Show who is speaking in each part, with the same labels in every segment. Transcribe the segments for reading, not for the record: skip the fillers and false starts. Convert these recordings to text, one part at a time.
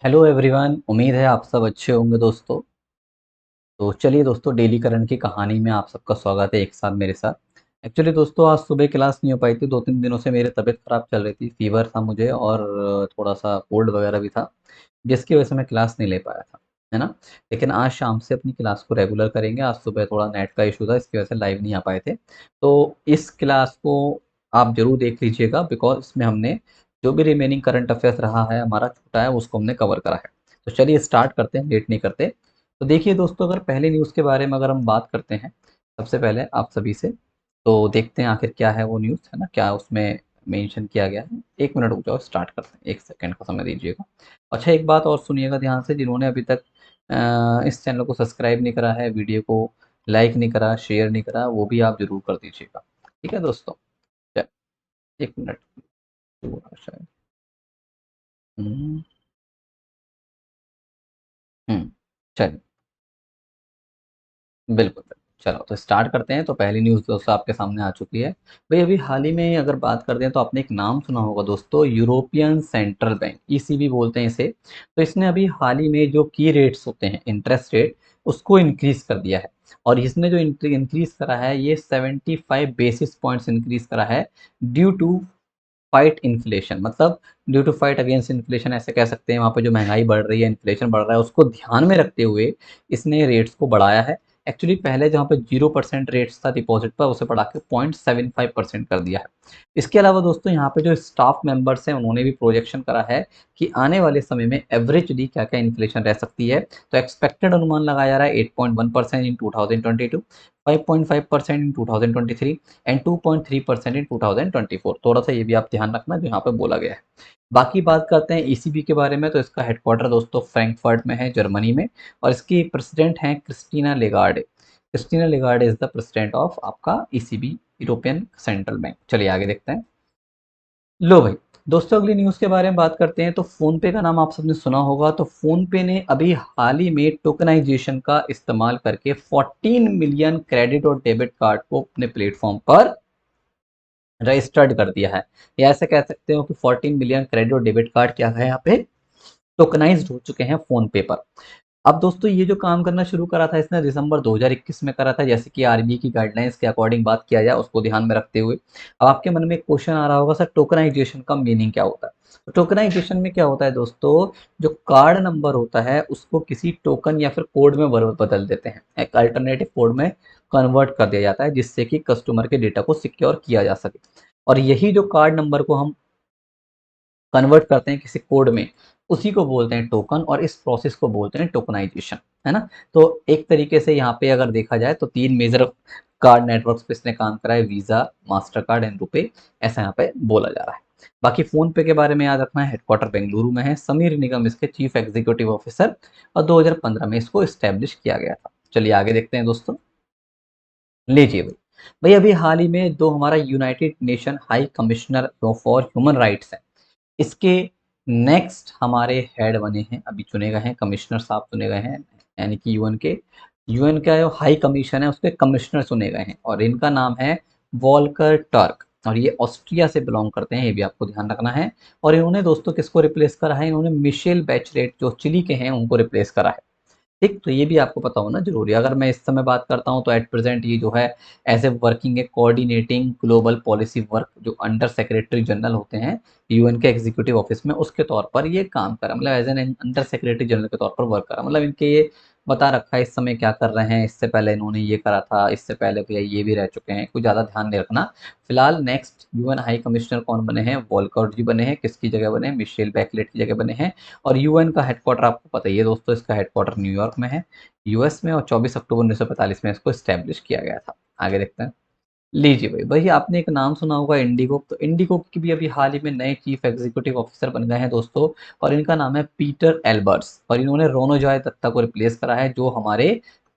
Speaker 1: Hello everyone, उम्मीद है आप सब अच्छे होंगे दोस्तों। तो चलिए दोस्तों, डेली करंट की कहानी में आप सबका स्वागत है एक साथ मेरे साथ। एक्चुअली दोस्तों, आज सुबह क्लास नहीं हो पाई थी। 2-3 दिनों से मेरी तबीयत ख़राब चल रही थी, फीवर था मुझे और थोड़ा-सा कोल्ड वगैरह भी था, जिसकी वजह से मैं क्लास नहीं ले पाया था, है ना? लेकिन आज शाम से अपनी क्लास को रेगुलर करेंगे। आज सुबह थोड़ा नेट का इश्यू था, इसकी वजह से लाइव नहीं आ पाए थे। तो इस क्लास को आप ज़रूर देख लीजिएगा, बिकॉज़ इसमें हमने जो भी रिमेनिंग करंट अफ़ेयर्स रहा है हमारा छूटा है, उसको हमने कवर करा है। तो चलिए स्टार्ट करते हैं, लेट नहीं करते। तो देखिए दोस्तों, अगर पहली न्यूज़ के बारे में अगर हम बात करते हैं, सबसे पहले आप सभी से, तो देखते हैं आखिर क्या है वो न्यूज़, है ना? क्या उसमें मेंशन किया गया है। 1 मिनट रुक जाओ, स्टार्ट करते हैं, 1 सेकंड का समय दीजिएगा। अच्छा, एक बात और सुनिएगा ध्यान से, जिन्होंने अभी तक इस चैनल को सब्सक्राइब नहीं करा है, वीडियो को लाइक नहीं करा, शेयर नहीं करा, वो भी आप ज़रूर कर दीजिएगा। ठीक है दोस्तों? च 1 मिनट हुआ शायद। हुँ, हुँ, चलिए। बिल्कुल, बिल्कुल। चलो तो स्टार्ट करते हैं। तो पहली न्यूज़ दोस्तों आपके सामने आ चुकी है। भई अभी हाल ही में अगर बात करते हैं तो आपने एक नाम सुना होगा दोस्तों, यूरोपियन सेंट्रल बैंक, ईसीबी बोलते हैं इसे। तो इसने अभी हाल ही में जो की रेट्स होते हैं, इंटरेस्ट रेट, उसको इंक्रीज़ कर दिया है। और इसने जो इंक्रीज़ करा है, ये 75 बेसिस पॉइंट्स इंक्रीज़ करा है, ड्यू टू फाइट इन्फ्लेशन। मतलब due to fight against inflation ऐसे कह सकते हैं। वहाँ पे जो महँगाई बढ़ रही है, इन्फ्लेशन बढ़ रहा है, उसको ध्यान में रखते हुए इसने रेट्स को बढ़ाया है। एक्चुअली पहले जहाँ पे 0% रेट्स था डिपॉज़िट पर, उसे बढ़ा के 0.75% कर दिया है। इसके अलावा दोस्तों, यहाँ पे जो स्टाफ मेंबर्स हैं, उन्होंने भी प्रोजेक्शन करा है कि आने वाले समय में एवरेजली क्या-क्या इन्फ्लेशन रह सकती है। तो एक्सपेक्टेड अनुमान लगाया जा रहा है 8.1% इन 2022, 5.5% इन 2023 एंड 2.3% इन 2024। थोड़ा-सा ये भी आप ध्यान रखना जो यहाँ पे बोला गया है। बाकी बात करते हैं ईसीबी के बारे में, तो इसका हेडक्वार्टर दोस्तों फ्रैंकफर्ट में है, जर्मनी में। और इसकी प्रेसिडेंट हैं Christina Lagarde. Christina Lagarde is the president of आपका ईसीबी, यूरोपियन सेंट्रल बैंक। चलिए आगे देखते हैं। लो भाई, दोस्तों अगली न्यूज़ के बारे में बात करते हैं। तो फ़ोनपे का नाम आप सबने सुना होगा। तो फ़ोनपे ने अभी हाल ही में टोकनाइज़ेशन का इस्तेमाल करके 14 मिलियन क्रेडिट और डेबिट कार्ड को अपने प्लेटफ़ॉर्म पर रजिस्टर्ड कर दिया है। या ऐसे कह सकते हो कि 14 मिलियन क्रेडिट और डेबिट कार्ड क्या है, यहाँ पे टोकनाइज़्ड हो चुके हैं फ़ोनपे पर। अब दोस्तों, ये जो काम करना शुरू करा था इसने दिसंबर 2021 में करा था, जैसे कि आरबीआई की गाइडलाइंस के अकॉर्डिंग बात किया जाए, उसको ध्यान में रखते हुए। अब आपके मन में एक क्वेश्चन आ रहा होगा, सर टोकनाइजेशन का मीनिंग क्या होता है? तो टोकनाइजेशन में क्या होता है दोस्तों, जो कार्ड नंबर होता है उसको किसी टोकन या फिर कोड में बदल देते हैं, एक अल्टरनेटिव कोड में कन्वर्ट कर दिया जाता है, जिससे कि कस्टमर के डेटा को सिक्योर किया जा सके। और यही जो कार्ड नंबर को हम कन्वर्ट करते हैं किसी कोड में, उसी को बोलते हैं टोकन, और इस प्रोसेस को बोलते हैं टोकनाइजेशन, है ना? तो एक तरीके से यहाँ पे अगर देखा जाए तो 3 मेजर कार्ड नेटवर्क्स पे इसने काम करा है, वीज़ा, मास्टरकार्ड एंड रुपे, ऐसा यहाँ पे बोला जा रहा है। बाकी फ़ोनपे के बारे में याद रखना है, हेडक्वार्टर बेंगलुरु में है, समीर निगम इसके चीफ एग्जीक्यूटिव ऑफिसर, और 2015 में इसको एस्टेब्लिश किया गया था। चलिए आगे देखते हैं दोस्तों। लीजिए भाई। भाई अभी हाल ही में जो हमारा United nation high commissioner for human rights है, इसके नेक्स्ट हमारे हेड बने हैं, अभी चुने गए हैं, कमिश्नर साहब चुने गए हैं, यानी कि यूएन का जो हाई कमीशन है उसके कमिश्नर चुने गए हैं, और इनका नाम है वॉल्कर टर्क। और ये ऑस्ट्रिया से बिलोंग करते हैं, ये भी आपको ध्यान रखना है। और इन्होंने दोस्तों किसको रिप्लेस करा है? इन्होंने मिशेल बैचलेट जो चिली के हैं उनको रिप्लेस करा है। ठीक, तो ये भी आपको पता होना ज़रूरी है। अगर मैं इस समय बात करता हूँ तो एट प्रेज़ेंट ये जो है as a working A coordinating global policy work, जो अंडर सेक्रेटरी जनरल होते हैं यूएन के एग्जीक्यूटिव ऑफिस में, उसके तौर पर ये काम करा, मतलब as an under secretary general के तौर पर वर्क करा। मतलब इनके ये बता रखा है इस समय क्या कर रहे हैं, इससे पहले इन्होंने ये करा था, इससे पहले भैया ये भी रह चुके हैं, कुछ ज़्यादा ध्यान नहीं रखना। फिलहाल नेक्स्ट यूएन हाई कमिश्नर कौन बने हैं? वोल्कर जी बने हैं। किसकी जगह बने हैं? मिशेल बैचलेट की जगह बने हैं। और यूएन का हेडक्वार्टर आपको पता ही है दोस्तों, इसका हेडक्वार्टर न्यूयॉर्क में है, यूएस में, और 24 अक्टूबर 1945 में इसको एस्टैब्लिश किया गया था। आगे देखते हैं। लीजिए भाई, भई आपने एक नाम सुना होगा इंडिगो। तो इंडिगो की भी अभी हाल ही में नए चीफ एग्जीक्यूटिव ऑफिसर बन गए हैं दोस्तों, और इनका नाम है पीटर एल्बर्ट्स, और इन्होंने रोनोजॉय दत्ता को रिप्लेस करा है, जो हमारे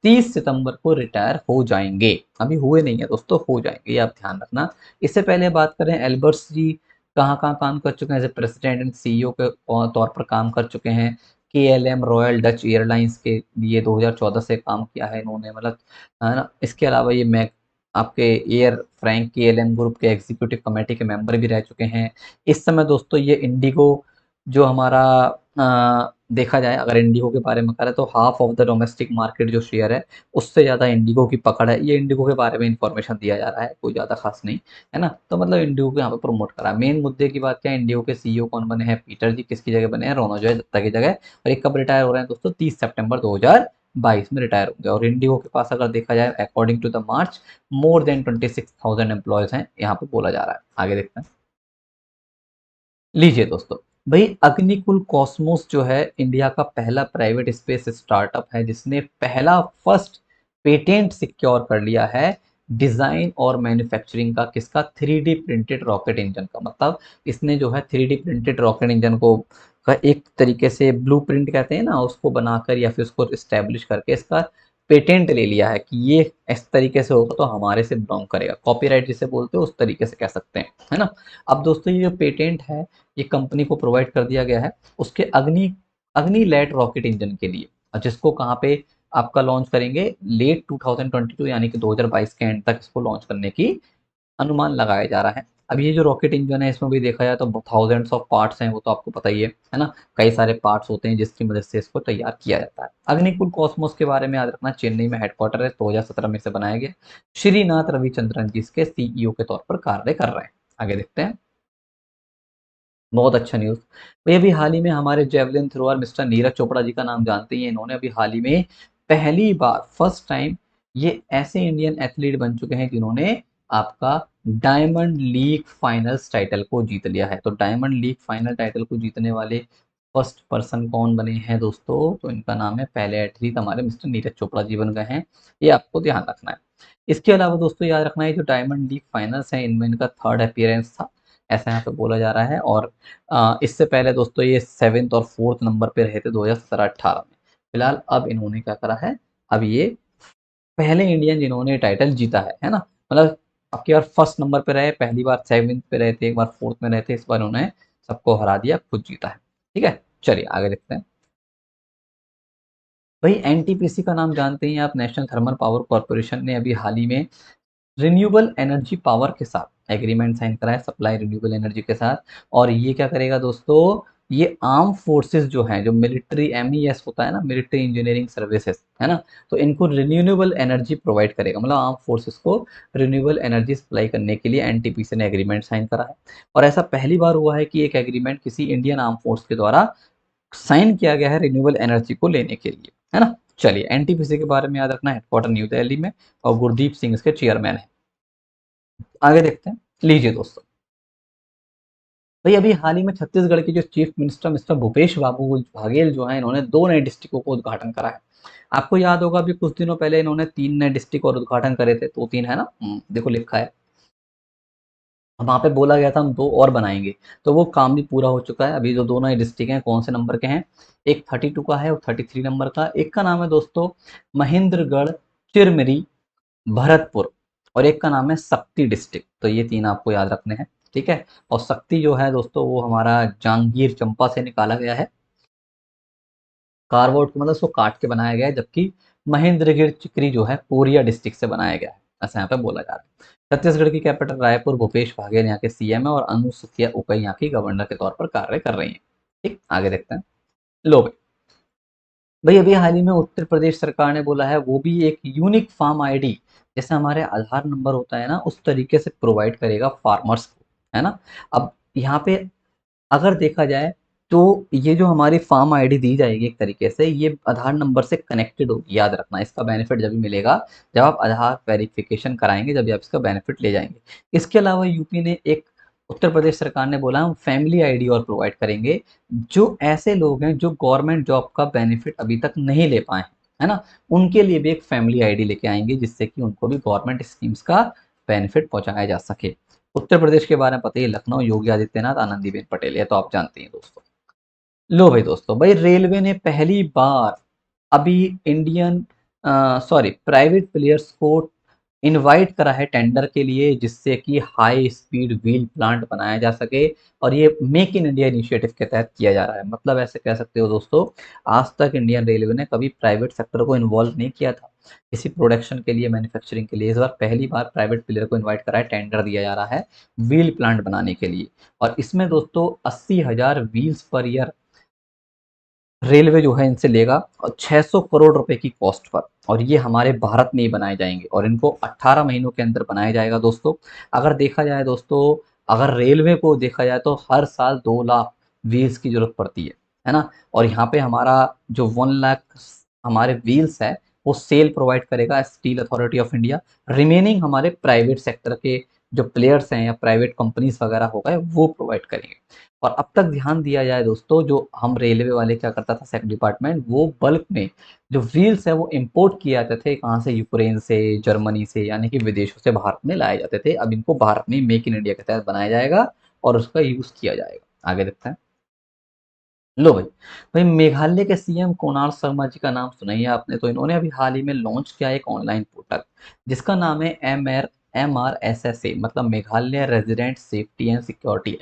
Speaker 1: 30 सितंबर को रिटायर हो जाएँगे। अभी हुए नहीं है दोस्तों, हो जाएँगे, ये आप ध्यान रखना। इससे पहले बात करें, एल्बर्ट्स जी कहाँ-कहाँ काम कर चुके हैं? As a president and CEO के तौर पर काम कर चुके हैं। केएलएम रॉयल डच एयरलाइंस के लिए 2014 से काम किया है इन्होंने, मतलब, है ना? इसके अलावा ये मैक आपके एयर फ्रैंक केएलएम ग्रुप के एग्जीक्यूटिव कमेटी के मेंबर भी रह चुके हैं। इस समय दोस्तों ये इंडिगो जो हमारा देखा जाए अगर इंडिगो के बारे में करें तो half of the domestic market जो शेयर है उससे ज़्यादा इंडिगो की पकड़ है। ये इंडिगो के बारे में इंफॉर्मेशन दिया जा रहा है, कोई ज़्यादा खास नहीं है ना। तो मतलब इंडिगो को यहाँ पे प्रमोट करा। मेन मुद्दे की बात क्या है, इंडिगो के सीईओ कौन बने हैं, पीटर जी किसकी जगह बने हैं, रोनोजॉय दत्ता की जगह। और ये कब रिटायर हो रहे हैं दोस्तों, 30 सितंबर 2022 में रिटायर होंगे। और इंडिगो के पास अगर देखा जाए according to the March more than 26,000 employees हैं, यहाँ पे बोला जा रहा है। आगे देखते हैं। लीजिए दोस्तों, भाई अग्निकुल कॉस्मोस जो है इंडिया का पहला प्राइवेट स्पेस स्टार्टअप है जिसने पहला फर्स्ट पेटेंट सिक्योर कर लिया है डिजाइन और मैन्युफैक्चरिंग का। किसका, 3D प्रिंटेड रॉकेट इंजन का। मतलब इसने जो है 3D प्रिंटेड रॉकेट इंजन को का एक तरीके से ब्लूप्रिंट कहते हैं ना, उसको बनाकर या फिर उसको इस्टेब्लिश करके इसका पेटेंट ले लिया है कि ये इस तरीके से होगा तो हमारे से बिलोंग करेगा। कॉपीराइट जिसे बोलते हैं उस तरीके से कह सकते हैं, है ना। अब दोस्तों ये जो पेटेंट है ये कंपनी को प्रोवाइड कर दिया गया है उसके अग्नि अग्नि लैट रॉकेट इंजन के लिए, और जिसको कहाँ पे आपका लॉन्च करेंगे, लेट 2022 यानी कि 2022 के एंड तक इसको लॉन्च करने की अनुमान लगाया जा रहा है। अब ये जो रॉकेट इंजन है इसमें भी देखा जाए तो थाउजेंड्स ऑफ पार्ट्स हैं, वो तो आपको पता ही है ना। कई सारे पार्ट्स होते हैं जिसकी मदद से इसको तैयार किया जाता है। अग्निकुल कॉस्मोस के बारे में याद रखना, चेन्नई में हेडक्वार्टर है, 2017 में से बनाया गया। श्रीनाथ रविचंद्रन जी इसके सीईओ के तौर पर कार्य कर रहे हैं। आगे देखते हैं। बहुत अच्छा न्यूज़। भई अभी हाल ही में हमारे javelin thrower mister Neeraj Chopra ji का नाम जानते ही हैं। इन्होंने अभी हाल ही में पहली बार फर्स्ट टाइम ये ऐसे इंडियन एथलीट बन चुके हैं जिन्होंने आपका डायमंड लीग फाइनल्स टाइटल को जीत लिया है। तो डायमंड लीग फाइनल टाइटल को जीतने वाले फर्स्ट पर्सन कौन बने हैं दोस्तों, तो इनका नाम है, पहले एथलीट हमारे मिस्टर नीरज चोपड़ा जी बन गए हैं। ये आपको ध्यान रखना है। इसके अलावा दोस्तों याद रखना है जो डायमंड लीग फाइनल्स हैं इनमें इनका थर्ड अपीयरेंस था, ऐसा यहाँ पे बोला जा रहा है। और इससे पहले दोस्तों ये 7th और 4th नंबर पे रहे थे 2017-18 में। फिलहाल अब इन्होंने क्या करा है, अब ये पहले इंडियन जिन्होंने टाइटल जीता है ना। मतलब आपकी बार फर्स्ट नंबर पे रहे, पहली बार 7th पे रहे थे, एक बार 4th में रहे थे, इस बार उन्होंने सबको हरा दिया, खुद जीता है। ठीक है, चलिए आगे देखते हैं। भाई एनटीपीसी का नाम जानते हैं आप, नेशनल थर्मल पावर कॉर्पोरेशन ने अभी हाल ही में रिन्यूएबल एनर्जी पावर के साथ एग्रीमेंट साइन करा है, सप्लाई रिन्यूएबल एनर्जी के साथ। और ये क्या करेगा दोस्तों, ये आर्म फोर्सेस जो हैं, जो मिलिट्री एमईएस होता है ना, मिलिट्री इंजीनियरिंग सर्विसेज, है ना, तो इनको रिन्यूएबल एनर्जी प्रोवाइड करेगा। मतलब आर्म फोर्सेस को रिन्यूएबल एनर्जी सप्लाई करने के लिए एनटीपीसी ने एग्रीमेंट साइन करा है। और ऐसा पहली बार हुआ है कि एक एग्रीमेंट किसी इंडियन आर्म फोर्स के द्वारा साइन किया गया है रिन्यूएबल एनर्जी को लेने के लिए, है ना। चलिए एनटीपीसी के बारे में याद रखना, हेडक्वार्टर न्यू दिल्ली में, और गुरदीप सिंह इसके चेयरमैन है। आगे देखते हैं। लीजिए दोस्तों, भाई अभी हाल ही में छत्तीसगढ़ के जो चीफ मिनिस्टर मिस्टर भूपेश बाबू बघेल जो हैं, इन्होंने 2 नए डिस्ट्रिक्टों को उद्घाटन करा है। आपको याद होगा अभी कुछ दिनों पहले इन्होंने 3 नए डिस्ट्रिक्ट और उद्घाटन करे थे, तो 3 है ना, देखो लिखा है। वहां पे बोला गया था हम 2 और बनाएंगे, तो वो काम भी पूरा हो चुका है। अभी जो 2 नए डिस्ट्रिक्ट हैं कौन से नंबर के हैं, एक 32 का है और 33 नंबर का। एक का नाम है दोस्तों महेंद्रगढ़, चिरमिरी, भरतपुर, और एक का नाम है शक्ति डिस्ट्रिक्ट। तो ये 3 आपको याद रखने हैं, ठीक है। और शक्ति जो है दोस्तों वो हमारा जांगीर चंपा से निकाला गया है, कारवोट मतलब उसको काट के बनाया गया है। जबकि महेंद्रगिर चिकरी जो है कोरिया डिस्ट्रिक्ट से बनाया गया है, ऐसा यहाँ पे बोला जा रहा है। छत्तीसगढ़ की कैपिटल रायपुर, भूपेश बघेल यहाँ के सीएम है और अनुसुईया उइके यहाँ की गवर्नर के तौर पर कार्य कर रही है। ठीक, आगे देखते हैं। लो भाई अभी हाल ही में उत्तर प्रदेश सरकार ने बोला है वो भी एक यूनिक फार्म आईडी, जैसे हमारे आधार नंबर होता है ना उस तरीके से प्रोवाइड करेगा फार्मर्स को, है ना। अब यहाँ पे अगर देखा जाए तो ये जो हमारी फार्म आईडी दी जाएगी एक तरीके से ये आधार नंबर से कनेक्टेड होगी। याद रखना इसका बेनिफिट जब भी मिलेगा जब आप आधार वेरिफिकेशन कराएंगे, जब भी आप इसका बेनिफिट ले जाएंगे। इसके अलावा यूपी ने एक उत्तर प्रदेश सरकार ने बोला हम फैमिली आईडी और प्रोवाइड करेंगे, जो ऐसे लोग हैं जो गवर्नमेंट जॉब का बेनिफिट अभी तक नहीं ले पाए हैं, है ना, उनके लिए भी एक फैमिली आईडी लेके आएंगे जिससे कि उनको भी गवर्नमेंट स्कीम्स का बेनिफिट पहुंचाया जा सके। उत्तर प्रदेश के बारे में पता ही है, लखनऊ योगी आदित्यनाथ, आनंदीबेन पटेल, ये तो आप जानते हैं दोस्तों। लो भाई दोस्तों, भाई रेलवे ने पहली बार अभी इंडियन सॉरी प्राइवेट प्लेयर्स को इनवाइट करा है टेंडर के लिए, जिससे कि हाई स्पीड व्हील प्लांट बनाया जा सके। और ये मेक इन इंडिया इनिशिएटिव के तहत किया जा रहा है। मतलब ऐसे कह सकते हो दोस्तों, आज तक इंडियन रेलवे ने कभी प्राइवेट सेक्टर को इन्वॉल्व नहीं किया था किसी प्रोडक्शन के लिए, मैन्युफैक्चरिंग के लिए। इस बार पहली बार प्राइवेट प्लेयर को इन्वाइट करा है, टेंडर दिया जा रहा है व्हील प्लांट बनाने के लिए। और इसमें दोस्तों 80,000 व्हील्स पर ईयर रेलवे जो है इनसे लेगा, और 600 करोड़ रुपए की कॉस्ट पर, और ये हमारे भारत में ही बनाए जाएंगे और इनको 18 महीनों के अंदर बनाया जाएगा दोस्तों। अगर देखा जाए दोस्तों, अगर रेलवे को देखा जाए तो हर साल 2 लाख व्हील्स की जरूरत पड़ती है ना। और यहाँ पे हमारा जो 1 लाख हमारे व्हील्स है वो सेल प्रोवाइड करेगा steel authority of India. Remaining हमारे प्राइवेट सेक्टर के जो प्लेयर्स हैं या प्राइवेट कंपनीज वगैरह हो गए वो प्रोवाइड करेंगे। और अब तक ध्यान दिया जाए दोस्तों, जो हम रेलवे वाले क्या करता था सेक्ट डिपार्टमेंट, वो बल्क में जो व्हील्स है वो इंपोर्ट किए जाते थे, कहाँ से, यूक्रेन से, जर्मनी से, यानी कि विदेशों से भारत में लाए जाते थे। अब इनको भारत में मेक इन इंडिया के तहत बनाया जाएगा और उसका यूज किया जाएगा। आगे देखते हैं। लो भाई, भाई मेघालय के सीएम कुणाल शर्मा जी का नाम सुना ही है आपने। तो इन्होंने अभी हाल ही में लॉन्च किया एक ऑनलाइन पोर्टल जिसका नाम है MRSSA, मतलब Meghalaya resident safety and security.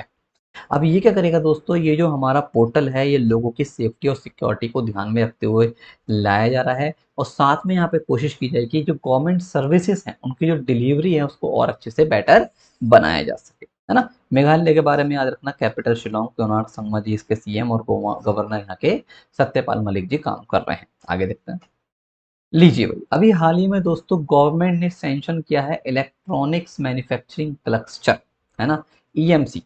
Speaker 1: अब ये क्या करेगा दोस्तों, ये जो हमारा पोर्टल है ये लोगों की सेफ्टी और सिक्योरिटी को ध्यान में रखते हुए लाया जा रहा है, और साथ में यहाँ पे कोशिश की जाएगी कि जो गवर्नमेंट सर्विसेज हैं उनकी जो डिलीवरी है उसको और अच्छे से बेटर बनाया जा सके, है ना। मेघालय के बारे में याद रखना, कैपिटल शिलोंग, कोनार्क संगमा जी इसके सीएम, और गवर्नर यहाँ के सत्यपाल मलिक जी काम कर रहे हैं। आगे देखते हैं। लीजिए भाई, अभी हाल ही में दोस्तों गवर्नमेंट ने सैंक्शन किया है इलेक्ट्रॉनिक्स मैन्युफैक्चरिंग क्लस्टर, है ना, EMC।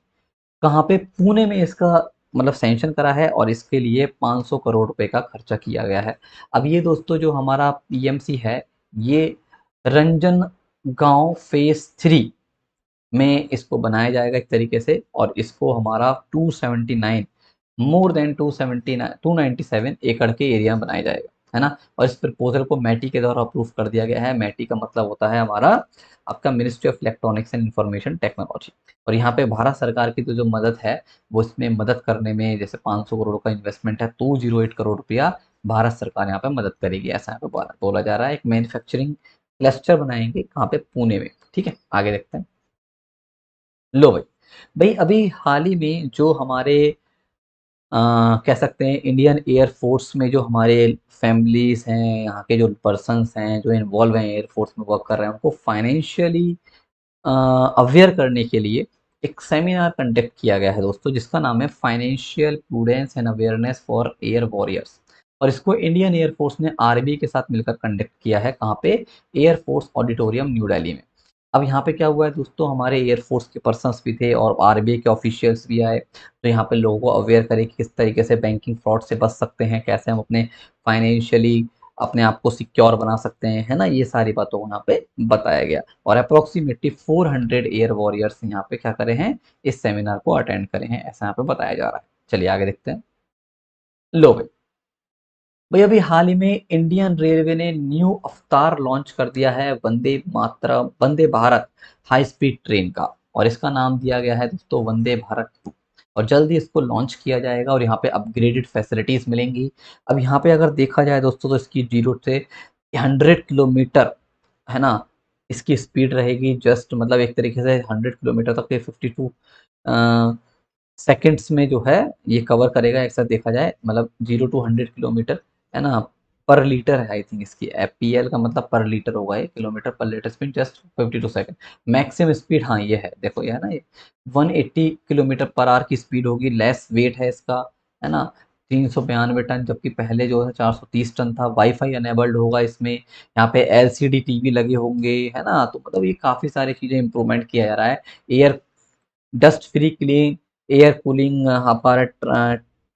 Speaker 1: कहाँ पे, पुणे में इसका मतलब सैंक्शन करा है, और इसके लिए 500 करोड़ रुपए का खर्चा किया गया है। अब ये दोस्तों जो हमारा PMC है, ये रंजन गांव फेज 3 में इसको बनाया जाएगा एक तरीके से, और इसको हमारा 279, मोर देन 279 297 एकड़ के एरिया में बनाया जाएगा, है ना। और इस प्रपोजल को मैटी के द्वारा अप्रूव कर दिया गया है। मैटी का मतलब होता है हमारा आपका ministry of electronics and information technology. और यहाँ पे भारत सरकार की तो जो मदद है वो इसमें मदद करने में, जैसे 500 करोड़ का इन्वेस्टमेंट है, 208 करोड़ रुपया भारत सरकार यहाँ पे मदद करेगी, ऐसा यहाँ पे बोला जा रहा है। एक मैन्युफैक्चरिंग क्लस्टर बनाएंगे कहाँ पे, पुणे में। ठीक है, आगे देखते हैं। लो भाई, भाई अभी हाल ही में जो हमारे अ, कह सकते हैं इंडियन एयर फोर्स में जो हमारे फैमिलीज हैं, यहाँ के जो पर्सन्स हैं जो इन्वॉल्व हैं एयर फोर्स में वर्क कर रहे हैं, उनको फाइनेंशियली अवेयर करने के लिए एक सेमिनार कंडक्ट किया गया है दोस्तों, जिसका नाम है financial prudence and awareness for air warriors. और इसको इंडियन एयर फोर्स ने आरबी के साथ मिलकर कंडक्ट किया है, कहाँ पे, air force auditorium new Delhi में। अब यहाँ पे क्या हुआ है दोस्तों, हमारे एयरफोर्स के पर्सन्स भी थे और आरबीआई के ऑफिशियल्स भी आए, तो यहाँ पे लोगों को अवेयर करें कि किस तरीके से बैंकिंग फ्रॉड से बच सकते हैं, कैसे हम अपने फाइनेंशियली अपने आप को सिक्योर बना सकते हैं, है ना। ये सारी बातों को यहाँ पे बताया गया, और अप्रोक्सीमेटली 400 एयर वॉरियर्स यहाँ पे क्या करे हैं, इस सेमिनार को अटेंड करे हैं, ऐसा यहाँ पे बताया जा रहा है। चलिए आगे देखते हैं। लो भाई, भाई अभी हाल ही में इंडियन रेलवे ने न्यू अवतार लॉन्च कर दिया है, Vande Bharat high speed train का, और इसका नाम दिया गया है दोस्तों वंदे भारत 2। और जल्दी इसको लॉन्च किया जाएगा और यहाँ पे अपग्रेडेड फैसिलिटीज मिलेंगी। अब यहाँ पे अगर देखा जाए दोस्तों तो इसकी 0 से 100 किलोमीटर, है ना, इसकी स्पीड रहेगी, जस्ट मतलब एक तरीके से 100 किलोमीटर तक के 52 सेकंड्स में जो है ये कवर करेगा, एक साथ देखा जाए, मतलब 0 to 100 किलोमीटर, है ना। पर लीटर है आई थिंक इसकी, PL का मतलब पर लीटर होगा, ये किलोमीटर पर litre speed, just 52 second. Maximum speed, हाँ ये है, देखो ये है ना, ये 180 किलोमीटर पर आवर की स्पीड होगी। लेस वेट है इसका, है ना, 392 टन, जबकि पहले जो है 430 टन था। वाईफाई अनेबल्ड होगा इसमें, यहाँ पे LCD टीवी लगे होंगे, है ना। तो मतलब ये काफ़ी सारी चीज़ें इंप्रूवमेंट किया जा रहा है। Air dust free clean air cooling apart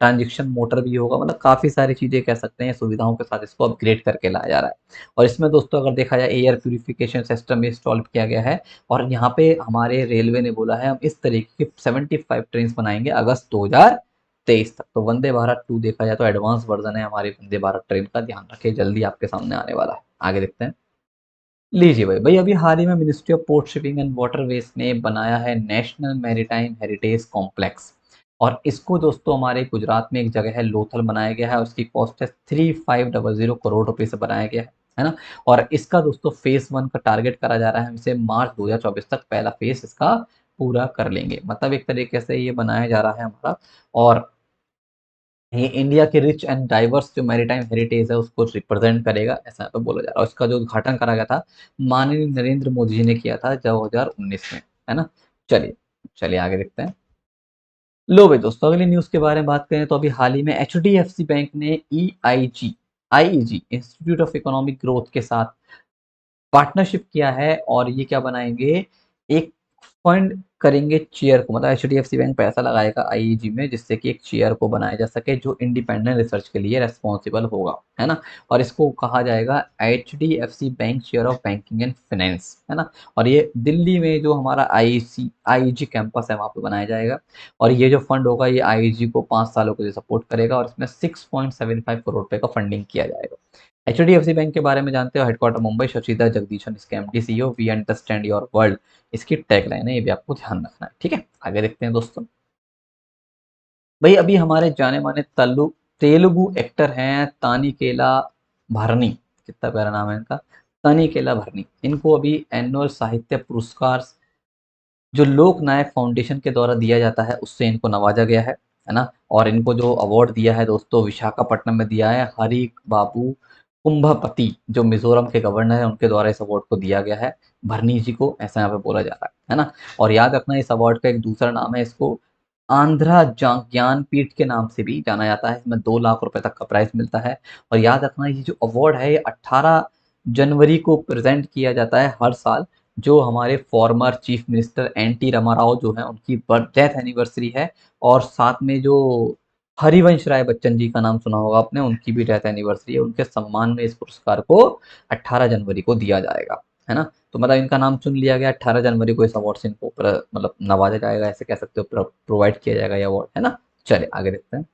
Speaker 1: transaction motor भी होगा, मतलब काफ़ी सारी चीज़ें कह सकते हैं सुविधाओं के साथ इसको अपग्रेड करके लाया जा रहा है। और इसमें दोस्तों अगर देखा जाए एयर प्यूरिफिकेशन सिस्टम इंस्टॉल किया गया है, और यहाँ पे हमारे रेलवे ने बोला है हम इस तरीके की 75 ट्रेन बनाएंगे अगस्त 2023 तक। तो वंदे भारत 2 देखा जाए तो एडवांस वर्जन है हमारी वंदे भारत ट्रेन का, ध्यान रखिए जल्दी आपके सामने आने वाला है। आगे देखते हैं। लीजिए भाई, भाई अभी हाल ही में ministry of port shipping and waterways ने बनाया है नेशनल मैरीटाइम हेरिटेज कॉम्प्लेक्स, और इसको दोस्तों हमारे गुजरात में एक जगह है लोथल बनाया गया है, उसकी कॉस्ट है 3500 करोड़ रुपए से बनाया गया है ना। और इसका दोस्तों फेज 1 का टारगेट करा जा रहा है, हम इसे मार्च 2024 तक पहला फेज इसका पूरा कर लेंगे, मतलब एक तरीके से ये बनाया जा रहा है हमारा। और ये इंडिया के रिच एंड डाइवर्स जो मैरीटाइम हेरिटेज है उसको रिप्रेजेंट करेगा, ऐसा यहाँ पे बोला जा रहा है। और इसका जो उद्घाटन करा गया था माननीय नरेंद्र मोदी जी ने किया था 2019 में, है ना। चलिए, चलिए आगे देखते हैं। लो भाई दोस्तों, अगली न्यूज़ के बारे में बात करें तो अभी हाल ही में एचडीएफसी बैंक ने IEG institute of economic growth के साथ पार्टनरशिप किया है और ये क्या बनाएंगे, एक फंड करेंगे चेयर को, मतलब एचडीएफसी बैंक पैसा लगाएगा आईईजी में जिससे कि एक चेयर को बनाया जा सके जो इंडिपेंडेंट रिसर्च के लिए रेस्पॉन्सिबल होगा, है ना। और इसको कहा जाएगा HDFC bank chair of banking and finance, है ना। और ये दिल्ली में जो हमारा आईईजी कैंपस है वहाँ पे बनाया जाएगा। और ये जो फंड होगा ये आईईजी को 5 सालों के लिए सपोर्ट करेगा और इसमें 6.75 करोड़ रुपए का फंडिंग किया जाएगा। एचडीएफसी बैंक के बारे में जानते हो, हेडक्वार्टर मुंबई, शशिधर जगदीशन इसके MD CEO, we understand your world इसकी टैगलाइन है, ये भी आपको ध्यान रखना है, ठीक है। आगे देखते हैं दोस्तों। भाई अभी हमारे जाने माने तेलुगु एक्टर हैं तानिकेला भरनी, कितना प्यारा नाम है इनका, तानिकेला भरनी। इनको अभी एनुअल साहित्य पुरस्कार जो लोक नायक फाउंडेशन के द्वारा दिया जाता है उससे इनको नवाजा गया है ना। और इनको जो अवार्ड दिया है दोस्तों विशाखापट्टनम में दिया है, हरी बाबू कुंभपति जो मिजोरम के गवर्नर है उनके द्वारा इस अवार्ड को दिया गया है भरनी जी को, ऐसा यहाँ पे बोला जा रहा है ना। और याद रखना इस अवार्ड का एक दूसरा नाम है, इसको आंध्रा ज्ञानपीठ के नाम से भी जाना जाता है। इसमें 2 लाख रुपए तक का प्राइज मिलता है। और याद रखना ये जो अवार्ड है ये 18 जनवरी को प्रेजेंट किया जाता है हर साल। जो हमारे former chief minister N T Rama Rao जो हैं उनकी बर्थ डेथ एनिवर्सरी है। और साथ में जो हरिवंश राय बच्चन जी का नाम सुना होगा आपने, उनकी भी डेथ एनिवर्सरी है। उनके सम्मान में इस पुरस्कार को 18 जनवरी को दिया जाएगा, है ना। तो मतलब इनका नाम चुन लिया गया, 18 जनवरी को इस अवार्ड से इनको मतलब नवाजा जाएगा, ऐसे कह सकते हो, प्रोवाइड किया जाएगा ये अवार्ड, है ना। चलिए आगे देखते हैं।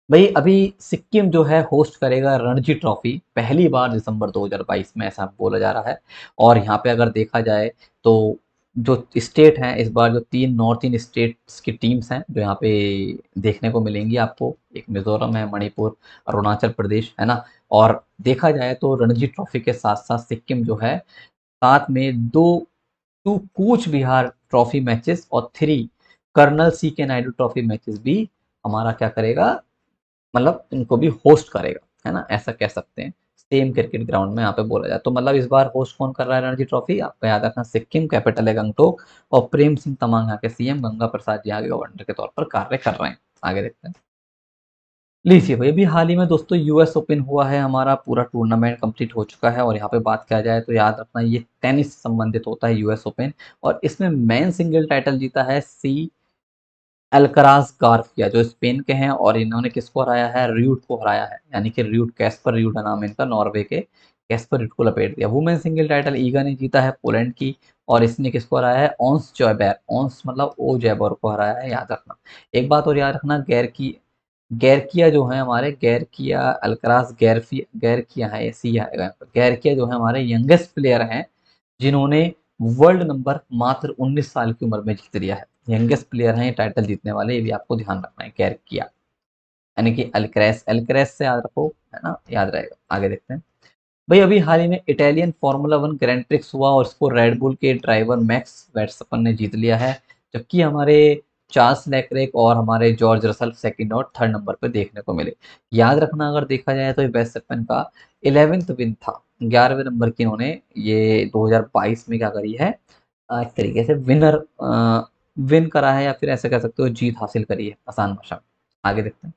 Speaker 1: भाई अभी सिक्किम जो है होस्ट करेगा रणजी ट्रॉफी पहली बार दिसंबर 2022 में, ऐसा बोला जा रहा है। और यहाँ पे अगर देखा जाए तो जो स्टेट हैं इस बार, जो 3 नॉर्थ ईस्ट स्टेट्स की टीम्स हैं जो यहाँ पे देखने को मिलेंगी आपको, एक मिजोरम है, मणिपुर, अरुणाचल प्रदेश, है ना। और देखा जाए तो रणजी ट्रॉफी के साथ साथ सिक्किम जो है साथ में 2 कूच बिहार ट्रॉफी मैचेस और 3 कर्नल सी के नायडू ट्रॉफी मैचेस भी हमारा क्या करेगा, मतलब इनको भी होस्ट करेगा, है ना, ऐसा कह सकते हैं। सेम क्रिकेट ग्राउंड में यहाँ पे बोला जाए तो मतलब इस बार होस्ट कौन कर रहा है रणजी ट्रॉफी, आपका याद रखना सिक्किम, कैपिटल है गंगटोक। और प्रेम सिंह तमांग यहाँ के सीएम, गंगा प्रसाद जी यहाँ के गवर्नर के तौर पर कार्य कर रहे हैं। आगे देखते हैं। लीजिए भाई अभी हाल ही में दोस्तों यूएस ओपन हुआ है, हमारा पूरा टूर्नामेंट कंप्लीट हो चुका है। और यहाँ पे बात किया जाए तो याद रखना ये टेनिस से संबंधित होता है यूएस ओपन। और इसमें मेन सिंगल टाइटल जीता है सी अल्कराज गार्सिया जो स्पेन के हैं। और इन्होंने किसको हराया है, र्यूट को हराया है, यानी कि र्यूट, कैस्पर र्यूट है नाम है इनका, नॉर्वे के कैस्पर र्यूट को लपेट दिया। वुमेन सिंगल टाइटल ईगा ने जीता है पोलैंड की। और इसने किसको हराया है, ऑन्स जॉयबेर, ऑन्स मतलब ओ जयबर को हराया है, याद रखना। एक बात और याद रखना, गैरकिया जो है हमारे, गैरकिया अल्कराज गैरकिया है, ऐसी आएगा यहाँ पर। गैरकिया जो है हमारे यंगेस्ट प्लेयर हैं जिन्होंने वर्ल्ड नंबर मात्र 19 साल की उम्र में जीत लिया है। यंगेस्ट प्लेयर हैं ये टाइटल जीतने वाले, ये भी आपको ध्यान रखना है, गैरकिया यानी कि अल्क्रेस, अल्क्रेस से याद रखो, है ना, याद रहेगा। आगे देखते हैं। भाई अभी हाल ही में इटालियन फार्मूला 1 ग्रैंड प्रिक्स हुआ और इसको रेड बुल के ड्राइवर मैक्स वर्स्टेपन ने जीत लिया है। जबकि हमारे चार्ल्स लेक्लेक और हमारे जॉर्ज रसल सेकंड और थर्ड नंबर पर देखने को मिले। याद रखना अगर देखा जाए तो ये वर्स्टेपन का 11th विन था, 11वें नंबर की इन्होंने ये 2022 में क्या करी है, एक तरीके से विन करा है, या फिर ऐसे कह सकते हो जीत हासिल करी है, आसान भाषा में। आगे देखते हैं।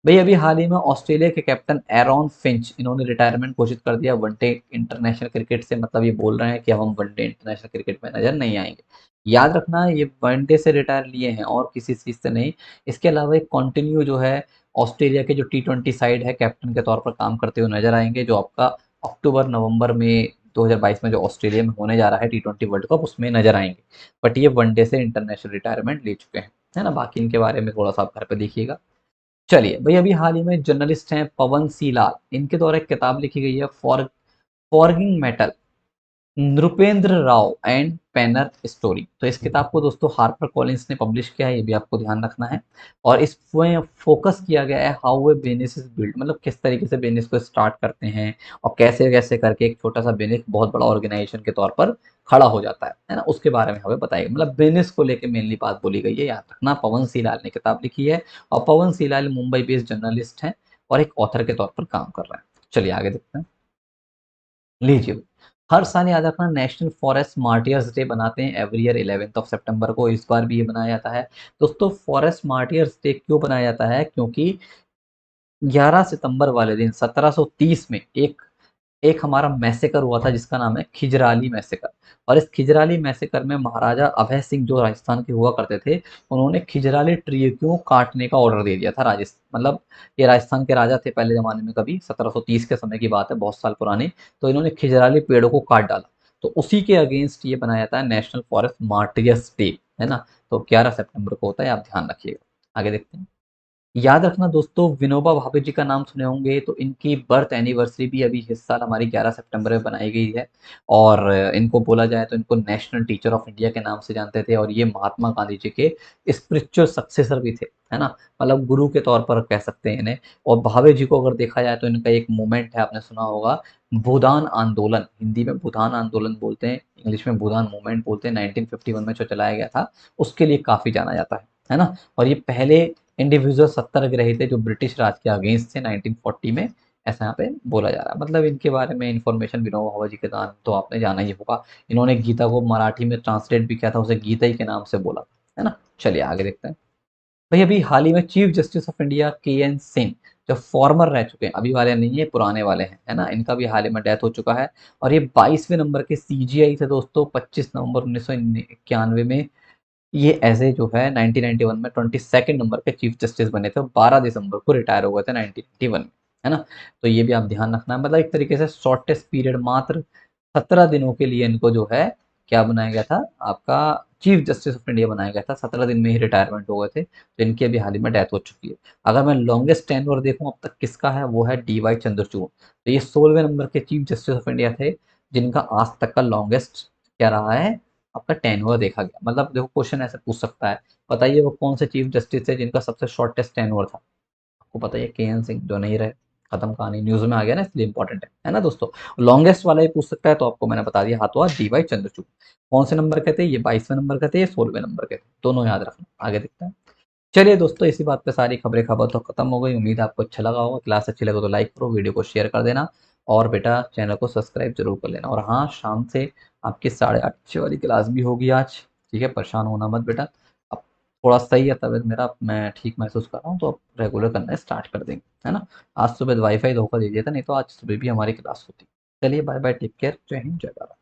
Speaker 1: भाई अभी हाल ही में ऑस्ट्रेलिया के कैप्टन एरॉन फिंच इन्होंने रिटायरमेंट घोषित कर दिया वनडे इंटरनेशनल क्रिकेट से। मतलब ये बोल रहे हैं कि अब हम वनडे इंटरनेशनल क्रिकेट में नजर नहीं आएंगे। याद रखना ये वनडे से रिटायर लिए हैं और किसी चीज से नहीं। इसके अलावा एक कंटिन्यू जो है ऑस्ट्रेलिया के जो T20 साइड है कैप्टन के तौर पर काम करते हुए नजर आएंगे, जो आपका अक्टूबर नवंबर में 2022 में जो ऑस्ट्रेलिया में होने जा रहा है T20 वर्ल्ड कप, उसमें नजर आएंगे। बट ये वनडे से इंटरनेशनल रिटायरमेंट ले चुके हैं, है ना। बाकी इनके बारे में थोड़ा सा आप घर पे देखिएगा। चलिए भाई अभी हाल ही में जर्नलिस्ट हैं पवन सी लाल, इनके द्वारा एक किताब लिखी गई है forging metal, Nripendra Rao and Penner story. तो इस किताब को दोस्तों हार्पर कॉलिंस ने पब्लिश किया है, ये भी आपको ध्यान रखना है। और इसमें फोकस किया गया है how a business is build, मतलब किस तरीके से बिजनेस को स्टार्ट करते हैं और कैसे कैसे करके एक छोटा सा बिजनेस बहुत बड़ा ऑर्गेनाइजेशन के तौर पर खड़ा हो जाता है ना, उसके बारे में हमें बताएगा। मतलब बिजनेस को लेकर मेनली बात बोली गई है, याद रखना। पवन सी लाल ने किताब लिखी है और पवन सी लाल मुंबई बेस्ड जर्नलिस्ट हैं और एक ऑथर के तौर पर काम कर रहे हैं। चलिए आगे देखते हैं। लीजिए, हर साल याद रखना नेशनल फॉरेस्ट मार्टियर्स डे बनाते हैं एवरी ईयर 11 सितंबर को। इस बार भी ये बनाया जाता है दोस्तों। फॉरेस्ट मार्टियर्स डे क्यों बनाया जाता है? क्योंकि 11 सितंबर वाले दिन 1730 में एक एक हमारा मैसेकर हुआ था जिसका नाम है खिजराली मैसेकर। और इस खिजराली मैसेकर में महाराजा अभय सिंह जो राजस्थान के हुआ करते थे, उन्होंने खिजराली ट्री को काटने का ऑर्डर दे दिया था। राजस्थान मतलब ये राजस्थान के राजा थे पहले ज़माने में, कभी 1730 के समय की बात है, बहुत साल पुरानी। तो इन्होंने खिजराली पेड़ों को काट डाला। तो उसी के अगेंस्ट ये बनाया जाता है नेशनल फॉरेस्ट मार्टियर्स डे, है ना। तो 11 सितंबर को होता है, आप ध्यान रखिएगा। आगे देखते हैं। याद रखना दोस्तों, विनोबा भावे जी का नाम सुने होंगे, तो इनकी बर्थ एनिवर्सरी भी अभी इस साल हमारी 11 सितंबर में बनाई गई है। और इनको बोला जाए तो इनको नेशनल टीचर ऑफ इंडिया के नाम से जानते थे, और ये महात्मा गांधी जी के स्पिरिचुअल सक्सेसर भी थे, है ना। मतलब गुरु के तौर पर कह सकते हैं इन्हें। और भावे जी को अगर देखा जाए तो इनका एक मूवमेंट है, आपने सुना होगा, भूदान आंदोलन। हिंदी में भूदान आंदोलन बोलते हैं, इंग्लिश में भूदान मूवमेंट बोलते हैं। 1951 में जो चलाया गया था, उसके लिए काफ़ी जाना जाता है ना। और ये पहले इंडिविजुअल सत्याग्रही थे जो ब्रिटिश राज के अगेंस्ट थे 1940 में, ऐसा यहाँ पे बोला जा रहा है। मतलब इनके बारे में इन्फॉर्मेशन विनोबा भावे जी के नाम तो आपने जाना ही होगा। इन्होंने गीता को मराठी में ट्रांसलेट भी किया था, उसे गीता ही के नाम से बोला, है ना। चलिए आगे देखते हैं। भाई अभी हाल ही में चीफ जस्टिस ऑफ इंडिया के एन सिंह, जो फॉर्मर रह चुके हैं, अभी वाले नहीं है, पुराने वाले हैं, है ना, इनका भी हाल ही में डेथ हो चुका है। और ये 22वें नंबर के सीजीआई थे दोस्तों। 25 नवंबर 1991 में ये ऐसे जो है 1991 में 22nd नंबर पे चीफ जस्टिस बने थे, और 12 दिसंबर को रिटायर हो गए थे 1991 में, है ना। तो ये भी आप ध्यान रखना है। मतलब एक तरीके से शॉर्टेस्ट पीरियड, मात्र 17 दिनों के लिए इनको जो है क्या बनाया गया था, आपका चीफ जस्टिस ऑफ इंडिया बनाया गया था। 17 दिन में ही रिटायरमेंट हो गए थे, तो इनकी अभी हाल ही में डेथ हो चुकी है। अगर मैं लॉन्गेस्ट टेन्योर देखूं अब तक किसका है, वो है DY चंद्रचूड़। तो ये 16वें नंबर के चीफ जस्टिस ऑफ इंडिया थे, जिनका आज तक का लॉन्गेस्ट क्या रहा है, आपका टेन्योर देखा गया। मतलब देखो क्वेश्चन ऐसे पूछ सकता है, बताइए वो कौन से चीफ जस्टिस है जिनका सबसे शॉर्टेस्ट टेन्योर था। आपको पता है KN सिंह, जो नहीं रहे, खत्म कहानी, न्यूज में आ गया ना, इसलिए इंपॉर्टेंट है ना दोस्तों। लॉन्गेस्ट वाला ही पूछ सकता है, तो आपको मैंने बता दिया, हाथों हाथ DY चंद्रचूड़। कौन से नंबर के थे ये? 22वें नंबर के थे, ये 16वें नंबर के थे, दोनों याद रखना। आगे देखते हैं। चलिए दोस्तों, इसी बात पे सारी खबरें खबर तो खत्म हो गई। उम्मीद है आपको अच्छा लगा होगा। क्लास अच्छी लगे तो लाइक करो, वीडियो को शेयर कर देना, और बेटा चैनल को सब्सक्राइब जरूर कर लेना। और हाँ, शाम से आपकी 8:30 वाली क्लास भी होगी आज, ठीक है, परेशान होना मत बेटा। अब थोड़ा सही है तबीयत मेरा, मैं ठीक महसूस कर रहा हूँ, तो अब रेगुलर करना स्टार्ट कर देंगे, है ना। आज सुबह वाईफाई धोखा दे दिया था, नहीं तो आज सुबह भी हमारी क्लास होती। चलिए बाय बाय, टेक केयर, जय हिंद, जय भारत।